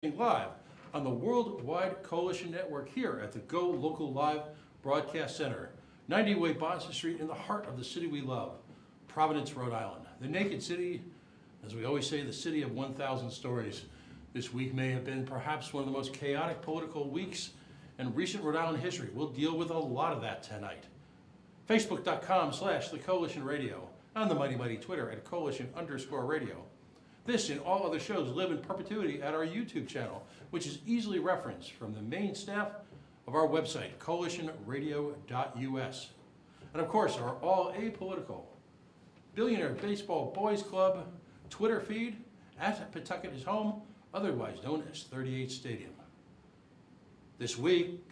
live on the Worldwide Coalition Network here at the Go Local Live Broadcast Center, 90 Way Boston Street in the heart of the city we love, Providence, Rhode Island. The Naked City, as we always say, the city of 1,000 stories. This week may have been perhaps one of the most chaotic political weeks in recent Rhode Island history. We'll deal with a lot of that tonight. Facebook.com/The Coalition Radio, on the mighty Twitter at Coalition_radio. This and all other shows live in perpetuity at our YouTube channel, which is easily referenced from the main staff of our website, coalitionradio.us. And of course, our all apolitical Billionaire Baseball Boys Club Twitter feed at Pawtucket is Home, otherwise known as 38 Stadium. This week,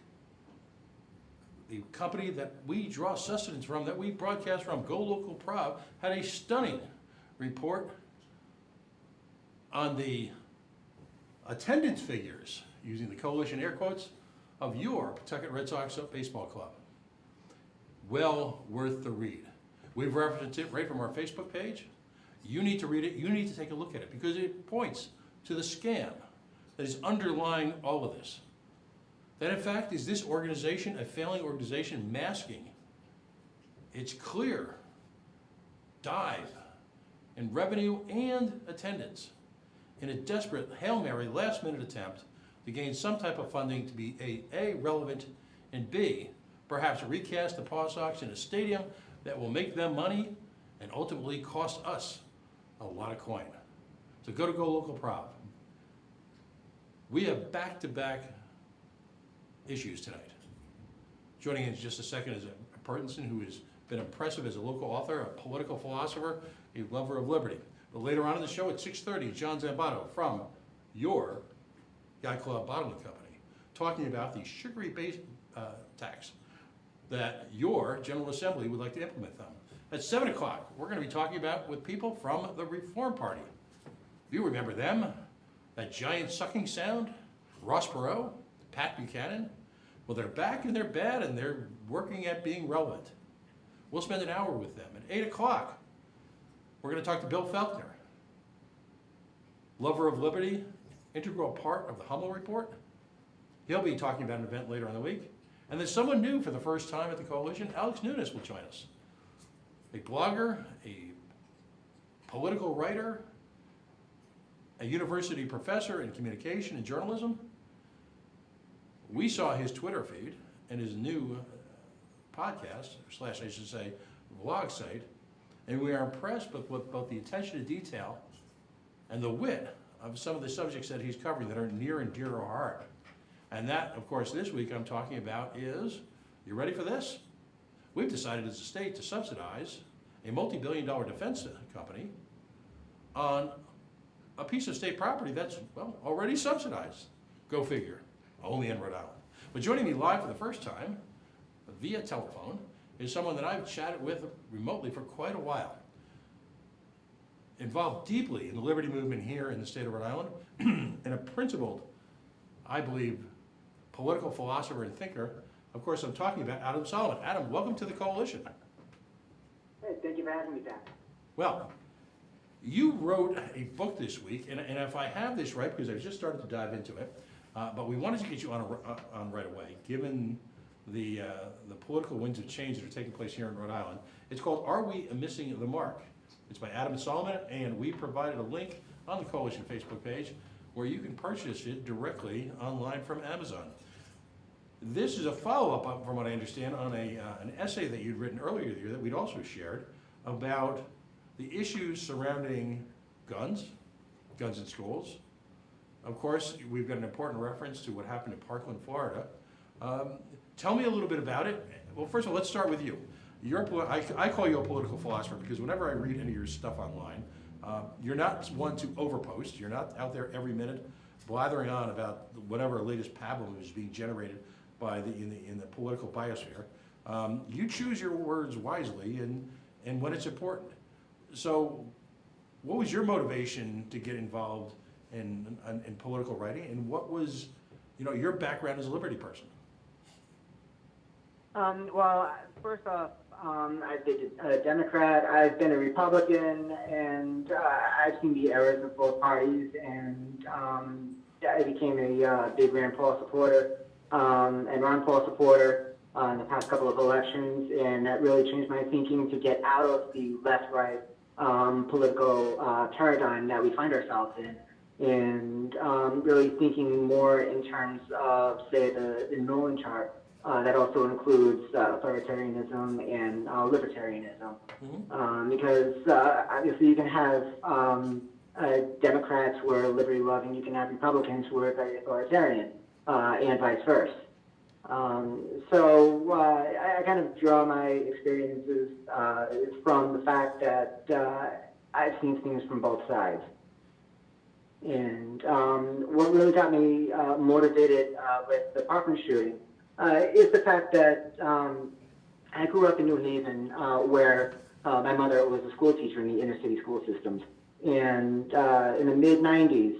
the company that we draw sustenance from, that we broadcast from, Go Local Prov, had a stunning report on the attendance figures, using the coalition air quotes, of your Pawtucket Red Sox baseball club. Well worth the read. We've referenced it right from our Facebook page. You need to read it, you need to take a look at it, because it points to the scam that is underlying all of this. That in fact is this organization, a failing organization, masking its clear dive in revenue and attendance in a desperate Hail Mary last-minute attempt to gain some type of funding to be A, relevant, and B, perhaps recast the Paw Sox in a stadium that will make them money and ultimately cost us a lot of coin. So go to Go Local Prov. We have back-to-back issues tonight. Joining in just a second is a person who has been impressive as a local author, a political philosopher, a lover of liberty. But later on in the show at 6:30, John Zambato from your Yacht Club Bottling Company, talking about the sugary base tax that your General Assembly would like to implement them. At 7 o'clock, we're going to be talking about with people from the Reform Party. You remember them, that giant sucking sound, Ross Perot, Pat Buchanan. Well, they're back and they're bad and they're working at being relevant. We'll spend an hour with them. At 8 o'clock, we're going to talk to Bill Felkner, lover of liberty, integral part of the Hummel Report. He'll be talking about an event later in the week. And then someone new for the first time at the Coalition, Alex Nunes, will join us. A blogger, a political writer, a university professor in communication and journalism. We saw his Twitter feed and his new podcast, slash I should say, vlog site, and we are impressed with both the attention to detail and the wit of some of the subjects that he's covering that are near and dear to our heart. And that, of course, this week I'm talking about is, you ready for this? We've decided as a state to subsidize a multi-billion-dollar defense company on a piece of state property that's, well, already subsidized. Go figure, only in Rhode Island. But joining me live for the first time, via telephone, is someone that I've chatted with remotely for quite a while. Involved deeply in the liberty movement here in the state of Rhode Island, and a principled, I believe, political philosopher and thinker. Of course, I'm talking about Adam Soloman. Adam, welcome to the Coalition. Hey, thank you for having me, Dan. Well, you wrote a book this week, and if I have this right, because I've just started to dive into it, but we wanted to get you on right away, given the political winds of change that are taking place here in Rhode Island. It's called Are We Missing the Mark? It's by Adam Soloman, and we provided a link on the Coalition Facebook page where you can purchase it directly online from Amazon. This is a follow-up, from what I understand, on an essay that you'd written earlier this year that we'd also shared about the issues surrounding guns in schools. Of course, we've got an important reference to what happened in Parkland, Florida. Tell me a little bit about it. Well, first of all, let's start with you. I call you a political philosopher because whenever I read any of your stuff online, you're not one to overpost. You're not out there every minute blathering on about whatever latest pablum is being generated by in the political biosphere. You choose your words wisely and when it's important. So what was your motivation to get involved in political writing, and what was your background as a liberty person? Well, first off, I've been a Democrat, I've been a Republican, and I've seen the errors of both parties, and I became a big Rand Paul supporter and Ron Paul supporter in the past couple of elections, and that really changed my thinking to get out of the left-right political paradigm that we find ourselves in, and really thinking more in terms of, say, the Nolan chart. That also includes authoritarianism and libertarianism, because obviously you can have Democrats who are liberty-loving, you can have Republicans who are very authoritarian, and vice versa. So I kind of draw my experiences from the fact that I've seen things from both sides. And what really got me motivated with the Parkland shooting is the fact that I grew up in New Haven, where my mother was a school teacher in the inner city school systems. And in the mid-'90s,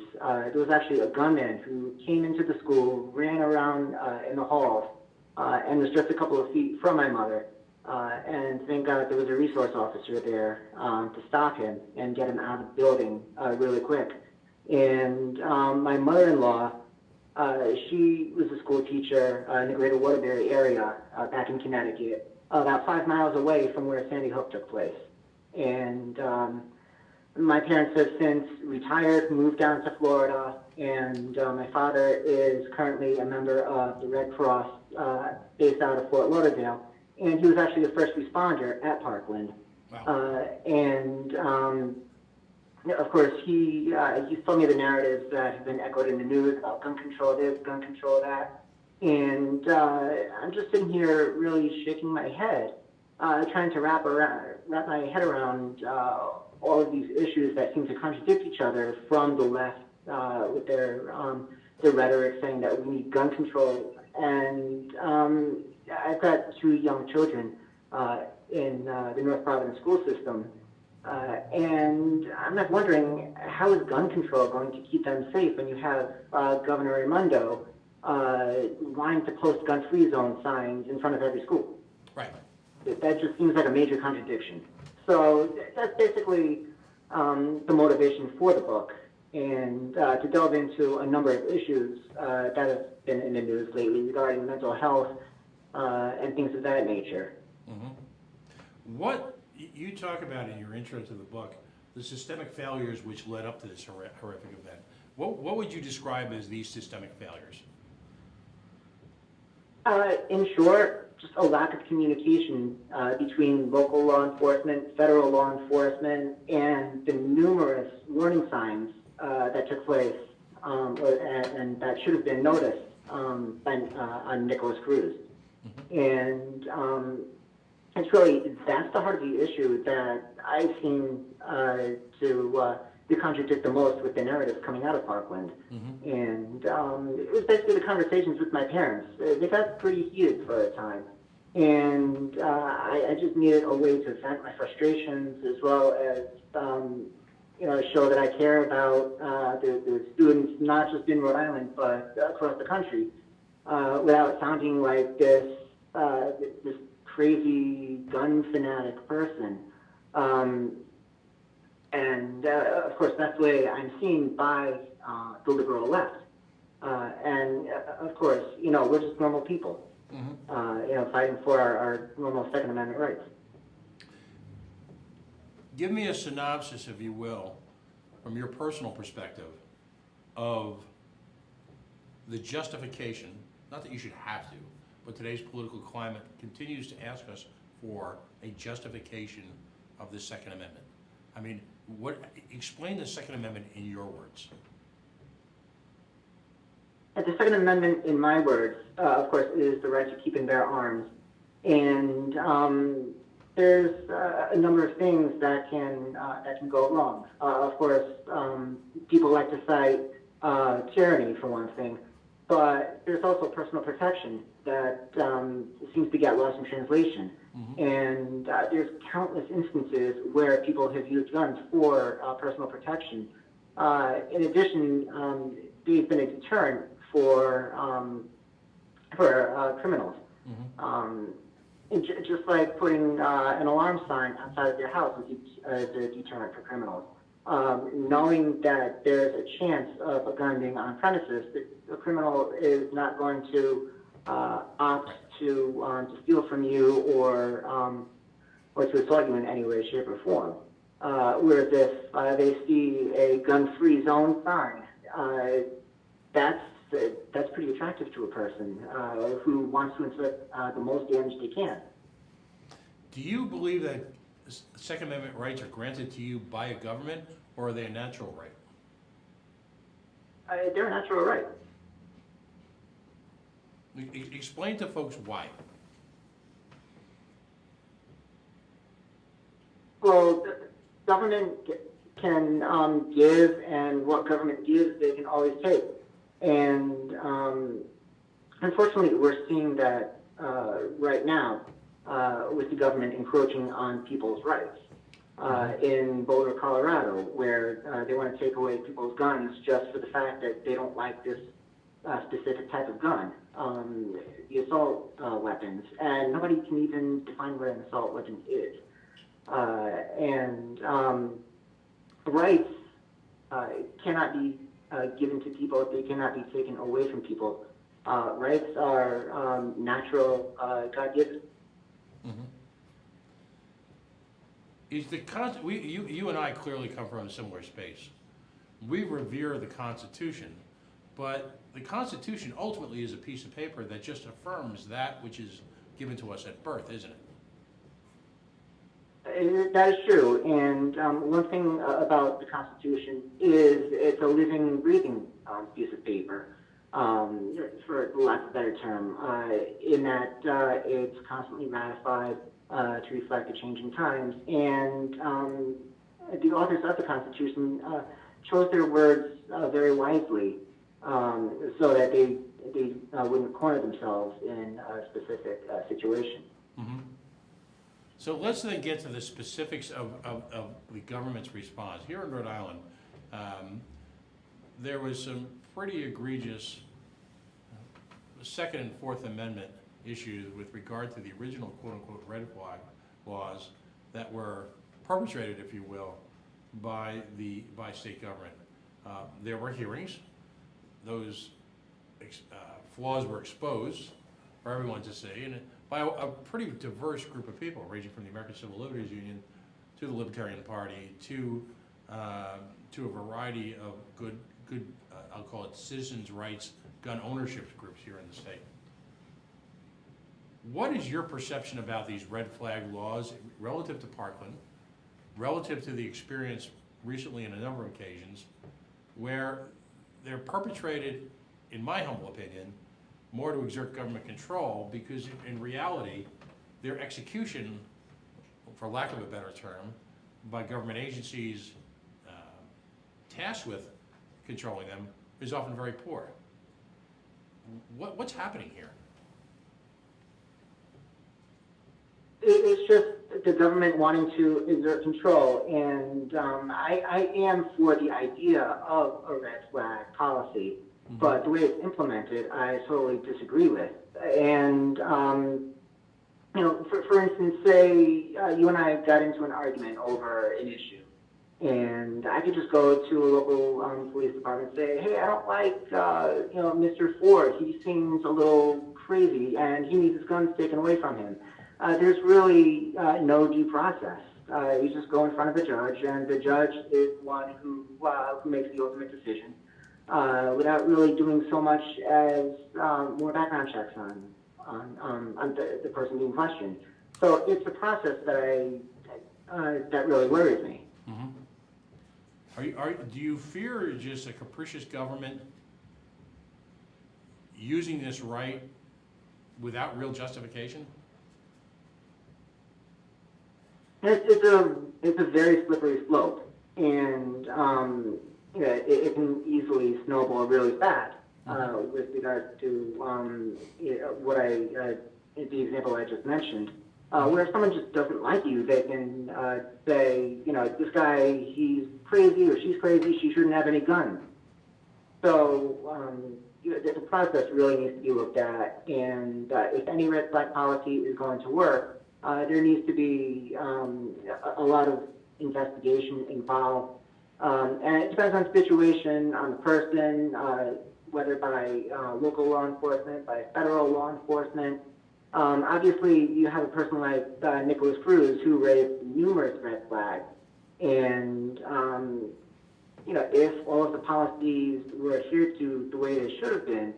there was actually a gunman who came into the school, ran around in the halls, and was just a couple of feet from my mother. And thank God there was a resource officer there to stop him and get him out of the building really quick. And my mother-in-law, she was a school teacher in the greater Waterbury area back in Connecticut, about 5 miles away from where Sandy Hook took place. And my parents have since retired, moved down to Florida, and my father is currently a member of the Red Cross based out of Fort Lauderdale, and he was actually the first responder at Parkland. Wow. Of course, he told me the narratives that have been echoed in the news about gun control this, gun control that, and I'm just sitting here really shaking my head, trying to wrap my head around all of these issues that seem to contradict each other from the left with their rhetoric saying that we need gun control. And I've got 2 young children in the North Providence school system. And I'm not wondering, how is gun control going to keep them safe when you have Governor Raimondo wanting to post gun-free zone signs in front of every school? Right. That just seems like a major contradiction. So that's basically the motivation for the book, and to delve into a number of issues that have been in the news lately regarding mental health and things of that nature. Mm-hmm. What you talk about in your intro to the book, the systemic failures which led up to this horrific event. What would you describe as these systemic failures? In short, just a lack of communication between local law enforcement, federal law enforcement, and the numerous warning signs that took place and that should have been noticed on Nicholas Cruz. Mm-hmm. And it's really, that's the heart of the issue that I've seen to contradict the most with the narrative coming out of Parkland. Mm-hmm. And it was basically the conversations with my parents. They got pretty heated for a time. And I just needed a way to vent my frustrations, as well as show that I care about the students, not just in Rhode Island, but across the country, without sounding like this crazy gun fanatic person. And of course, that's the way I'm seen by the liberal left. And of course, we're just normal people, mm-hmm. Fighting for our normal Second Amendment rights. Give me a synopsis, if you will, from your personal perspective of the justification, not that you should have to, but today's political climate continues to ask us for a justification of the Second Amendment. I mean, explain the Second Amendment in your words. The Second Amendment, in my words, of course, is the right to keep and bear arms. And there's a number of things that can go wrong. Of course, people like to cite tyranny, for one thing, but there's also personal protection that seems to get lost in translation. Mm-hmm. And there's countless instances where people have used guns for personal protection. In addition, they've been a deterrent for criminals. Mm-hmm. Just like putting an alarm sign outside of your house is a deterrent for criminals. knowing that there's a chance of a gun being on premises, the criminal is not going to opt to steal from you or to assault you in any way, shape, or form. Whereas if they see a gun-free zone sign, that's pretty attractive to a person who wants to inflict the most damage they can. Do you believe that Second Amendment rights are granted to you by a government, or are they a natural right? They're a natural right. Explain to folks why. Well, the government can give, and what government gives, they can always take. And unfortunately, we're seeing that right now with the government encroaching on people's rights. In Boulder, Colorado, where they want to take away people's guns just for the fact that they don't like this specific type of gun, the assault weapons, and nobody can even define what an assault weapon is. Rights cannot be given to people, they cannot be taken away from people. Rights are natural, God-given. Mm-hmm. Is the you and I clearly come from a similar space. We revere the Constitution, but the Constitution ultimately is a piece of paper that just affirms that which is given to us at birth, isn't it? That is true, and one thing about the Constitution is it's a living, breathing piece of paper, for lack of a better term, in that it's constantly ratified to reflect the changing times, and the authors of the Constitution chose their words very wisely so that they wouldn't corner themselves in a specific situation. Mm-hmm. So let's then get to the specifics of the government's response. Here in Rhode Island, there was some pretty egregious Second and Fourth Amendment issues with regard to the original quote-unquote red flag laws that were perpetrated, if you will, by state government. There were hearings. Those flaws were exposed for everyone to see, and by a pretty diverse group of people, ranging from the American Civil Liberties Union to the Libertarian Party to a variety of good I'll call it citizens' rights, gun ownership groups here in the state. What is your perception about these red flag laws relative to Parkland, relative to the experience recently in a number of occasions, where they're perpetrated, in my humble opinion, more to exert government control, because in reality, their execution, for lack of a better term, by government agencies tasked with controlling them is often very poor. What's happening here? It's just the government wanting to exert control, and I am for the idea of a red flag policy. Mm-hmm. But the way it's implemented, I totally disagree with. And, for instance, say you and I got into an argument over an issue. And I could just go to a local police department and say, hey, I don't like, Mr. Ford. He seems a little crazy, and he needs his guns taken away from him. There's really no due process. You just go in front of the judge, and the judge is one who makes the ultimate decision. Without really doing so much as more background checks on the person being questioned. So it's a process that really worries me. Mm-hmm. Do you fear just a capricious government using this right without real justification? It's a very slippery slope, and it can easily snowball really fast with regards to the example I just mentioned, where if someone just doesn't like you, they can say, this guy, he's crazy or she's crazy, she shouldn't have any guns. So the process really needs to be looked at, and if any red flag policy is going to work, there needs to be a lot of investigation involved And it depends on the situation, on the person, whether by local law enforcement, by federal law enforcement. Obviously, you have a person like Nicholas Cruz who raised numerous red flags. And, if all of the policies were adhered to the way they should have been,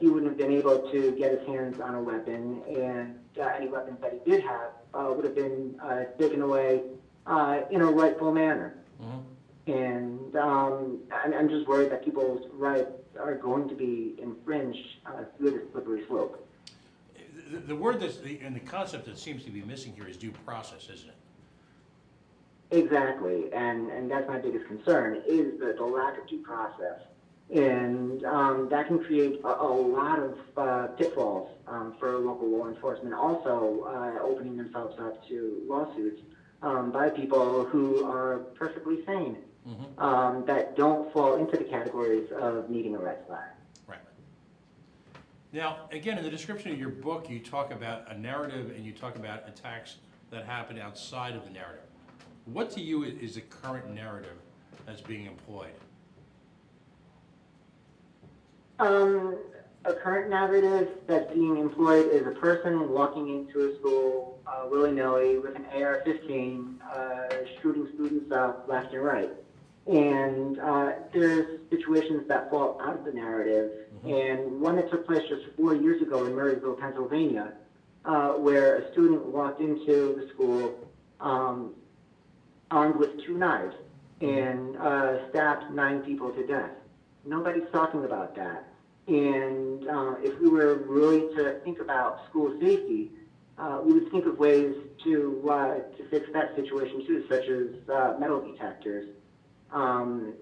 he wouldn't have been able to get his hands on a weapon, and any weapons that he did have would have been taken away in a rightful manner. Mm-hmm. And I'm just worried that people's rights are going to be infringed through this slippery slope. The word and the concept that seems to be missing here is due process, isn't it? Exactly, and that's my biggest concern, is the lack of due process. And that can create a lot of pitfalls for local law enforcement, also opening themselves up to lawsuits by people who are perfectly sane, mm-hmm. That don't fall into the categories of needing a red flag. Right. Now, again, in the description of your book, you talk about a narrative and you talk about attacks that happen outside of the narrative. What to you is the current narrative that's being employed? A current narrative that's being employed is a person walking into a school willy-nilly with an AR-15, shooting students up left and right. And there's situations that fall out of the narrative. Mm-hmm. And one that took place just 4 years ago in Murrayville, Pennsylvania, where a student walked into the school armed with 2 knives and stabbed 9 people to death. Nobody's talking about that. And if we were really to think about school safety, we would think of ways to fix that situation too, such as metal detectors. And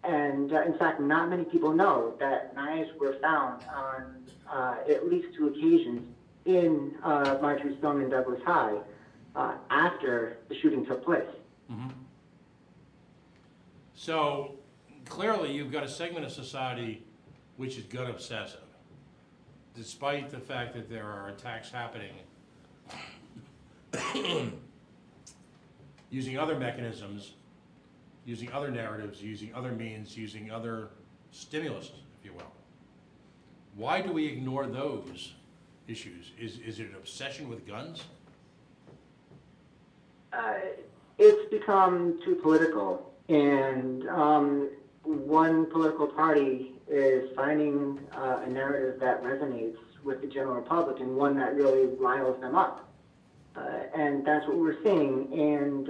in fact, not many people know that knives were found on at least 2 occasions in Marjorie Stoneman Douglas High after the shooting took place. Mm-hmm. So clearly you've got a segment of society which is gun obsessive, despite the fact that there are attacks happening using other mechanisms, using other narratives, using other means, using other stimulus, if you will. Why do we ignore those issues? Is it an obsession with guns? It's become too political, and one political party is finding a narrative that resonates with the general public and one that really riles them up. And that's what we're seeing. And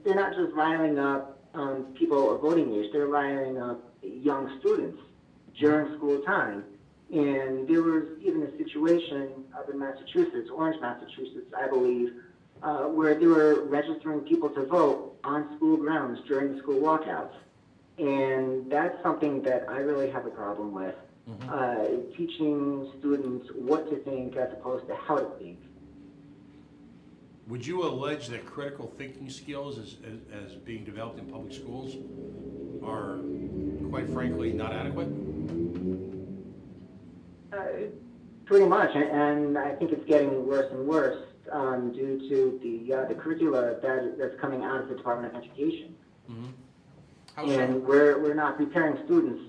they're not just riling up people of voting age, they're riling up young students during school time. And there was even a situation up in Massachusetts, Orange, Massachusetts, I believe, where they were registering people to vote on school grounds during the school walkouts. And that's something that I really have a problem with, mm-hmm. Teaching students what to think as opposed to how to think. Would you allege that critical thinking skills as being developed in public schools are, quite frankly, not adequate? Pretty much, and I think it's getting worse and worse due to the curricula that's coming out of the Department of Education. Mm-hmm. And we're not preparing students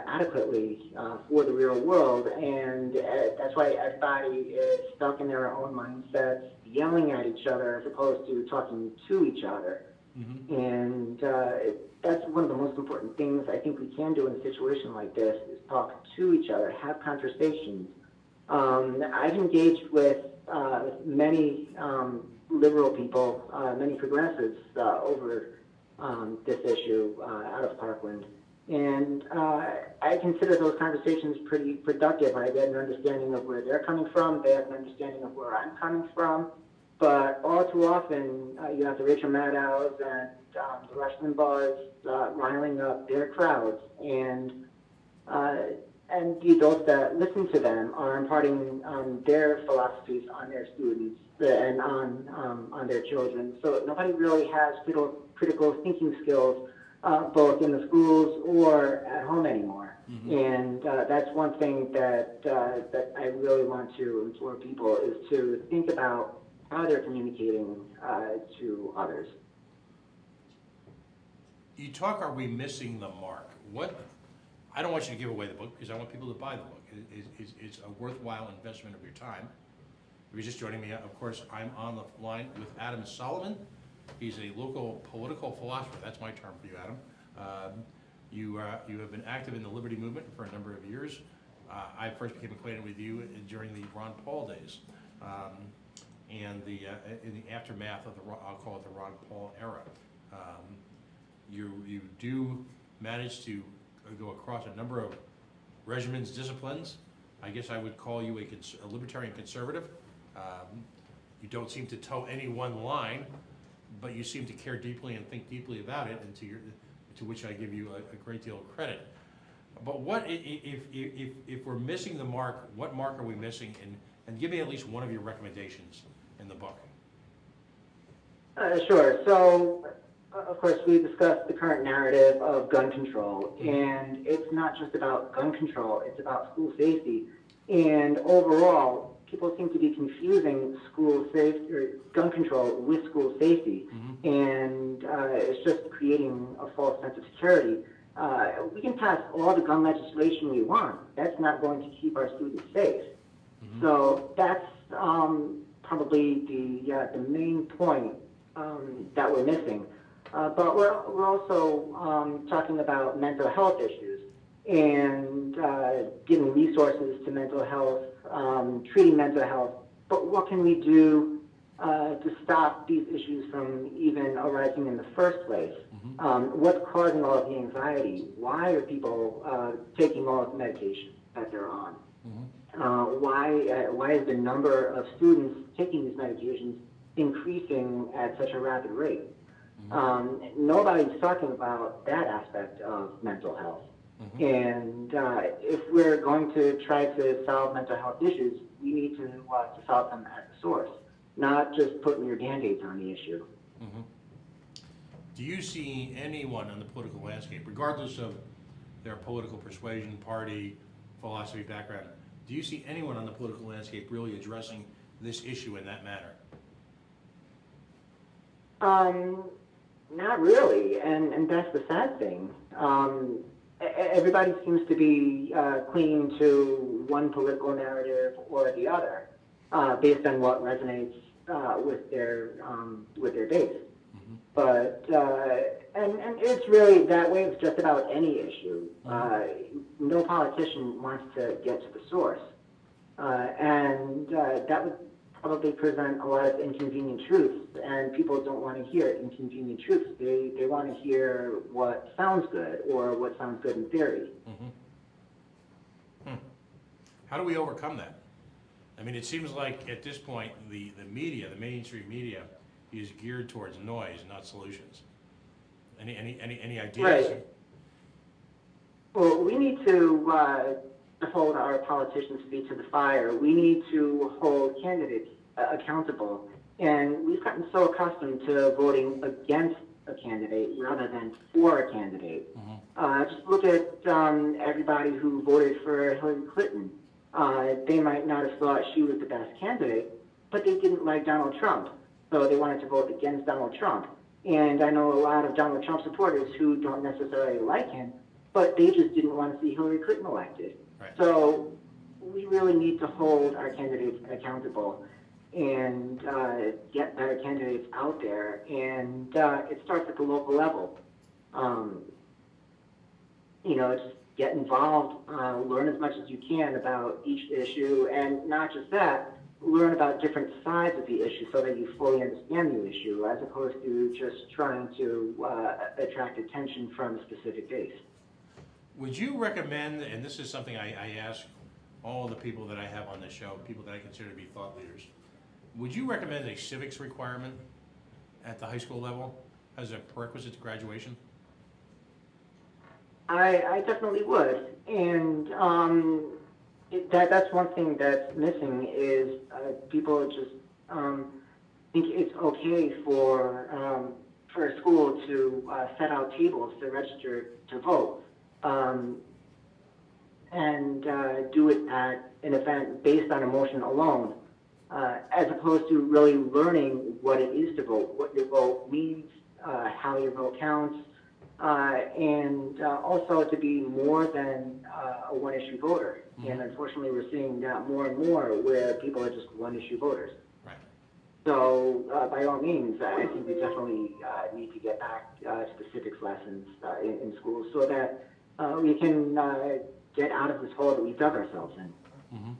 adequately for the real world, and that's why everybody is stuck in their own mindsets, yelling at each other as opposed to talking to each other. Mm-hmm. And that's one of the most important things I think we can do in a situation like this, is talk to each other, have conversations. I've engaged with many liberal people, many progressives over this issue out of Parkland. And I consider those conversations pretty productive. I get an understanding of where they're coming from. They have an understanding of where I'm coming from. But all too often, you have the Rachel Maddows and the Rush Limbaughs riling up their crowds. And the adults that listen to them are imparting their philosophies on their students and on their children. So nobody really has critical thinking skills, both in the schools or at home anymore. Mm-hmm. And that's one thing that I really want to implore people, is to think about how they're communicating to others. You talk, are we missing the mark? What, I don't want you to give away the book because I want people to buy the book. It's a worthwhile investment of your time. If you're just joining me, of course, I'm on the line with Adam Soloman. He's a local political philosopher. That's my term for you, Adam. You have been active in the Liberty Movement for a number of years. I first became acquainted with you during the Ron Paul days, and in the aftermath of I'll call it the Ron Paul era. You do manage to go across a number of regimens, disciplines. I guess I would call you a libertarian conservative. You don't seem to toe any one line, but you seem to care deeply and think deeply about it, and to which I give you a great deal of credit. But what if we're missing the mark? What mark are we missing? And give me at least one of your recommendations in the book. Sure. So, of course, we discussed the current narrative of gun control, and it's not just about gun control, it's about school safety. And overall, people seem to be confusing gun control with school safety, and it's just creating a false sense of security. We can pass all the gun legislation we want. That's not going to keep our students safe. So that's probably the main point that we're missing. But we're also talking about mental health issues and giving resources to mental health, treating mental health. But what can we do to stop these issues from even arising in the first place? What's causing all of the anxiety? Why are people taking all of the medication that they're on? Why is the number of students taking these medications increasing at such a rapid rate? Nobody's talking about that aspect of mental health. And if we're going to try to solve mental health issues, we need to solve them at the source, not just putting your Band-Aids on the issue. Do you see anyone on the political landscape, regardless of their political persuasion, party, philosophy, background, do you see anyone on the political landscape really addressing this issue in that manner? Not really, and that's the sad thing. Everybody seems to be clinging to one political narrative or the other, based on what resonates with their base. But and it's really that way with just about any issue. No politician wants to get to the source, and that would probably present a lot of inconvenient truths, and people don't want to hear inconvenient truths. They want to hear what sounds good or what sounds good in theory. How do we overcome that? I mean, it seems like at this point the media, the mainstream media, is geared towards noise, not solutions. Any ideas? Right. Well, we need to hold our politicians' feet to the fire. We need to hold candidates accountable. And we've gotten so accustomed to voting against a candidate rather than for a candidate. Just look at everybody who voted for Hillary Clinton. They might not have thought she was the best candidate, but they didn't like Donald Trump. So they wanted to vote against Donald Trump. And I know a lot of Donald Trump supporters who don't necessarily like him, but they just didn't want to see Hillary Clinton elected. Right. So we really need to hold our candidates accountable and get better candidates out there. And it starts at the local level. Just get involved, learn as much as you can about each issue, and not just that, learn about different sides of the issue so that you fully understand the issue, as opposed to just trying to attract attention from a specific base. Would you recommend, and this is something I ask all the people that I have on this show, people that I consider to be thought leaders, would you recommend a civics requirement at the high school level as a prerequisite to graduation? I definitely would, and that's one thing that's missing is people just think it's okay for a school to set out tables to register to vote, and do it at an event based on emotion alone, as opposed to really learning what it is to vote, what your vote means, how your vote counts, and also to be more than a one-issue voter. Mhm. And unfortunately, we're seeing that more and more where people are just one-issue voters. Right. So, by all means, I think we definitely need to get back to the civics lessons in schools so that we can get out of this hole that we dug ourselves in. Mhm.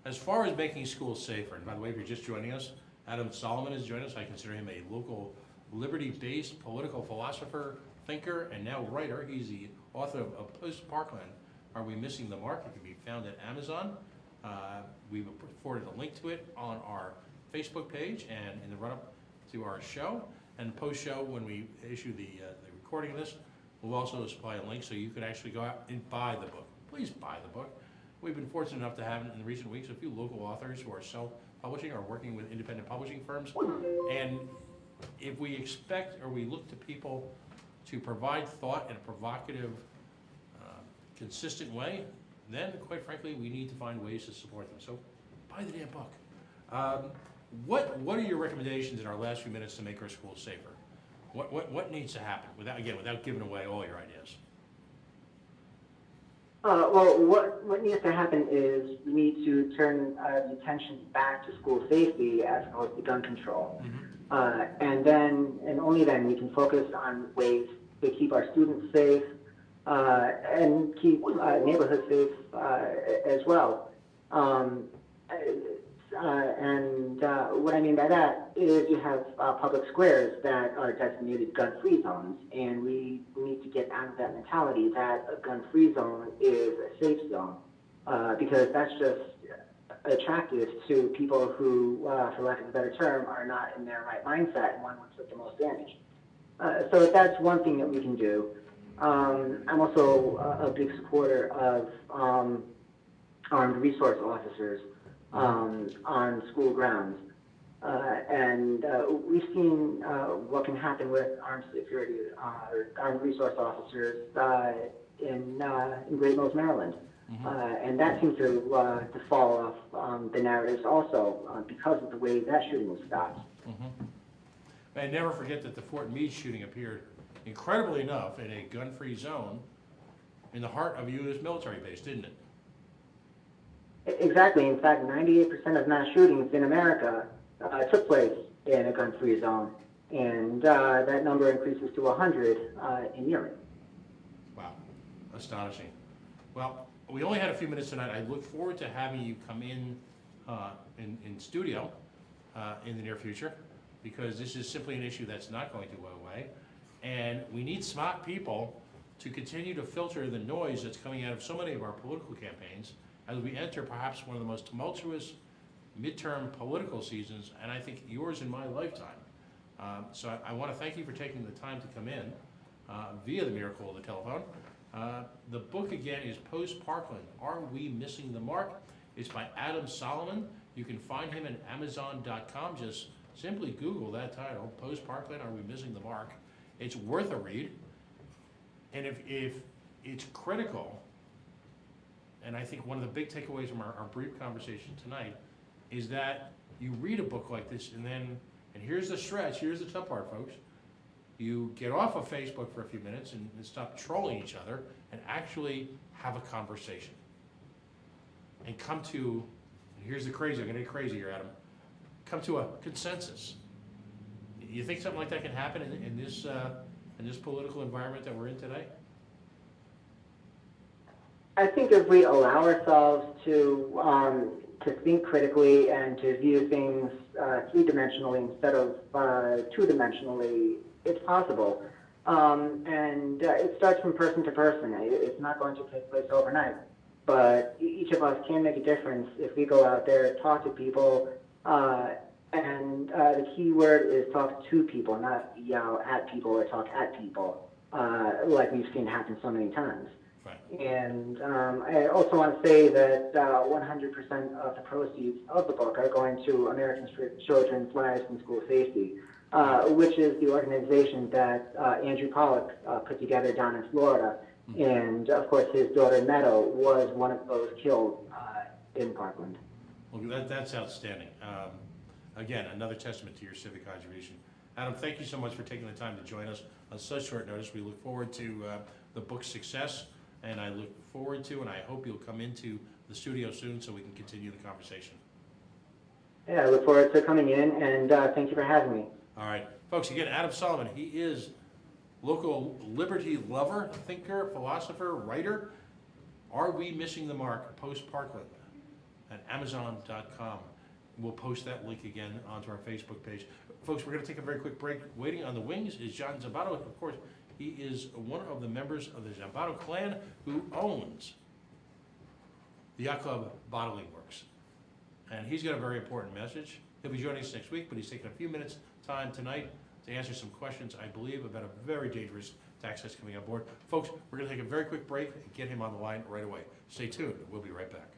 As far as making schools safer, and by the way, if you're just joining us, Adam Soloman is joining us. I consider him a local liberty-based political philosopher, thinker, and now writer. He's the author of Post Parkland, Are We Missing the Mark? It can be found at Amazon. We've forwarded a link to it on our Facebook page and in the run-up to our show. And post-show, when we issue the recording of this, we'll also supply a link so you can actually go out and buy the book. Please buy the book. We've been fortunate enough to have in recent weeks a few local authors who are self-publishing or working with independent publishing firms. And if we expect or we look to people to provide thought in a provocative, consistent way, then quite frankly, we need to find ways to support them. So buy the damn book. What are your recommendations in our last few minutes to make our schools safer? What needs to happen without giving away all your ideas? Well, what needs to happen is we need to turn the attention back to school safety as opposed to gun control. Mm-hmm. And only then we can focus on ways to keep our students safe and keep neighborhoods safe as well. What I mean by that is you have public squares that are designated gun-free zones, and we need to get out of that mentality that a gun-free zone is a safe zone, because that's just attractive to people who, for lack of a better term, are not in their right mindset and want to inflict the most damage. So that's one thing that we can do. I'm also a big supporter of armed resource officers on school grounds. We've seen what can happen with armed security, armed resource officers in Great Mills, Maryland. Mm-hmm. And that seems to fall off the narratives also because of the way that shooting was stopped. Mm-hmm. And never forget that the Fort Meade shooting appeared, incredibly enough, in a gun-free zone in the heart of a U.S. military base, didn't it? Exactly. In fact, 98% of mass shootings in America took place in a gun-free zone, and that number increases to 100 in Europe. Wow, astonishing. Well, we only had a few minutes tonight. I look forward to having you come in studio in the near future, because this is simply an issue that's not going to go away, and we need smart people to continue to filter the noise that's coming out of so many of our political campaigns as we enter perhaps one of the most tumultuous midterm political seasons, and I think yours in my lifetime. So I want to thank you for taking the time to come in via the miracle of the telephone. The book again is Post Parkland, Are We Missing the Mark? It's by Adam Soloman. You can find him at Amazon.com. Just simply Google that title, Post Parkland, Are We Missing the Mark? It's worth a read. And if it's critical, and I think one of the big takeaways from our brief conversation tonight is that you read a book like this and here's the stretch, here's the tough part, folks. You get off of Facebook for a few minutes and stop trolling each other and actually have a conversation. And come to, and here's the crazy, I'm gonna get crazy here, Adam, come to a consensus. You think something like that can happen in this political environment that we're in today? I think if we allow ourselves to think critically and to view things three-dimensionally instead of two-dimensionally, it's possible. It starts from person to person. It's not going to take place overnight. But each of us can make a difference if we go out there, talk to people, and the key word is talk to people, not yell at people or talk at people, like we've seen happen so many times. Right. And I also want to say that 100% of the proceeds of the book are going to Americans for Children's Lives and School Safety, which is the organization that Andrew Pollack put together down in Florida. Mm-hmm. And, of course, his daughter Meadow was one of those killed in Parkland. Well, that's outstanding. Again, another testament to your civic contribution. Adam, thank you so much for taking the time to join us on such short notice. We look forward to the book's success, and I look forward to, and I hope you'll come into the studio soon so we can continue the conversation. Yeah, I look forward to coming in, and thank you for having me. All right, folks, again, Adam Soloman, he is local liberty lover, thinker, philosopher, writer. Are We Missing the Mark? Post Parkland at Amazon.com. We'll post that link again onto our Facebook page. Folks, we're going to take a very quick break. Waiting on the wings is John Zambato. Of course, he is one of the members of the Zambato clan who owns the Yacht Club Bottling Works. And he's got a very important message. He'll be joining us next week, but he's taking a few minutes time tonight to answer some questions, I believe, about a very dangerous tax that's coming on board. Folks, we're going to take a very quick break and get him on the line right away. Stay tuned. We'll be right back.